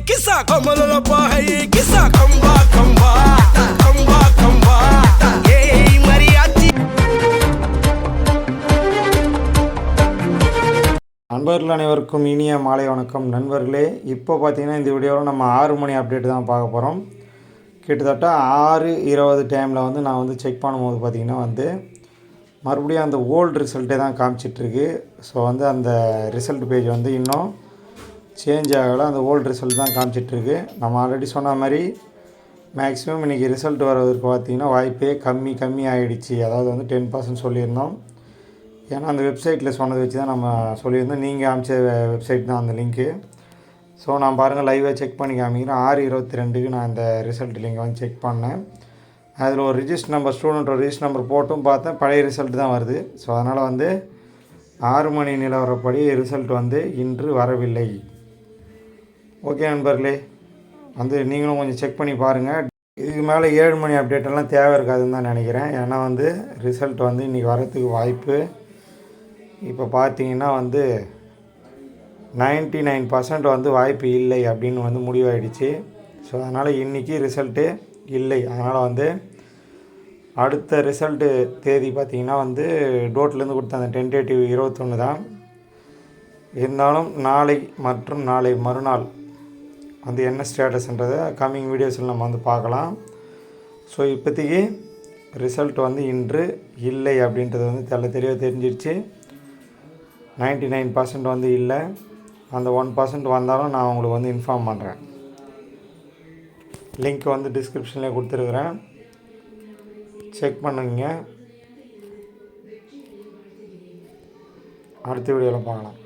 किस्सा कमल पाई किस्सा खंबा खंबा खंबा खंबा ये मरियाची நண்பர்கள் அனைவருக்கும் இனிய மாலை வணக்கம் நண்பர்களே. இப்போ பார்த்தீங்கன்னா இந்த வீடியோவில் நம்ம 6 மணி அப்டேட் தான் பார்க்க போகிறோம். கிட்டத்தட்ட 6:20 டைமில் வந்து நான் வந்து செக் பண்ணும்போது பார்த்திங்கன்னா வந்து மறுபடியும் அந்த ஓல்டு ரிசல்ட்டே தான் காமிச்சிட்ருக்கு. ஸோ வந்து அந்த ரிசல்ட் பேஜ் வந்து இன்னும் சேஞ்ச் ஆகலை, அந்த ஓல்டு ரிசல்ட் தான் காமிச்சிட்ருக்கு. நம்ம ஆல்ரெடி சொன்ன மாதிரி மேக்ஸிமம் இன்றைக்கி ரிசல்ட் வர்றதுக்கு பார்த்திங்கன்னா வாய்ப்பே கம்மி ஆகிடுச்சு. அதாவது வந்து 10% சொல்லியிருந்தோம். ஏன்னா அந்த வெப்சைட்டில் சொன்னதை வச்சு தான் நம்ம சொல்லியிருந்தோம். நீங்கள் அமைச்ச வெப்சைட் தான் அந்த லிங்க்கு. ஸோ நான் பாருங்கள் லைவாக செக் பண்ணி காமிக்கிறேன். 6:22க்கு நான் இந்த ரிசல்ட் லிங்கை வந்து செக் பண்ணேன். அதில் ஒரு ரிஜிஸ்டர் நம்பர், ஸ்டூடெண்ட்டோட ரிஜிஸ்டர் நம்பர் போட்டும் பார்த்தேன், பழைய ரிசல்ட் தான் வருது. ஸோ அதனால் வந்து 6 மணி நிலவரப்படி ரிசல்ட் வந்து இன்று வரவில்லை. ஓகே நண்பர்களே, வந்து நீங்களும் கொஞ்சம் செக் பண்ணி பாருங்கள். இதுக்கு மேலே 7 மணி அப்டேட்டெல்லாம் தேவை இருக்காதுன்னு தான் நினைக்கிறேன். ஏன்னா வந்து ரிசல்ட் வந்து இன்றைக்கி வரத்துக்கு வாய்ப்பு இப்போ பார்த்தீங்கன்னா வந்து 99% வந்து வாய்ப்பு இல்லை அப்படின்னு வந்து முடிவாயிடுச்சு. ஸோ அதனால் இன்றைக்கி ரிசல்ட்டு இல்லை. அதனால் வந்து அடுத்த ரிசல்ட்டு தேதி பார்த்திங்கன்னா வந்து டோட்லேருந்து கொடுத்த அந்த டென்டேட்டிவ் 21 தான். இருந்தாலும் நாளை மற்றும் நாளை மறுநாள் வந்து என்ன ஸ்டேட்டஸ்ன்றதை கம்மிங் வீடியோஸில் நம்ம வந்து பார்க்கலாம். ஸோ இப்போதைக்கு ரிசல்ட் வந்து இன்று இல்லை அப்படின்றது வந்து தெளிவாக தெரிஞ்சிடுச்சு. 99% வந்து இல்லை. அந்த 1% வந்தாலும் நான் உங்களுக்கு வந்து இன்ஃபார்ம் பண்ணுறேன். லிங்க் வந்து டிஸ்கிரிப்ஷன்லேயே கொடுத்துருக்குறேன், செக் பண்ணுங்க. அடுத்த வீடியோவில் பார்க்கலாம்.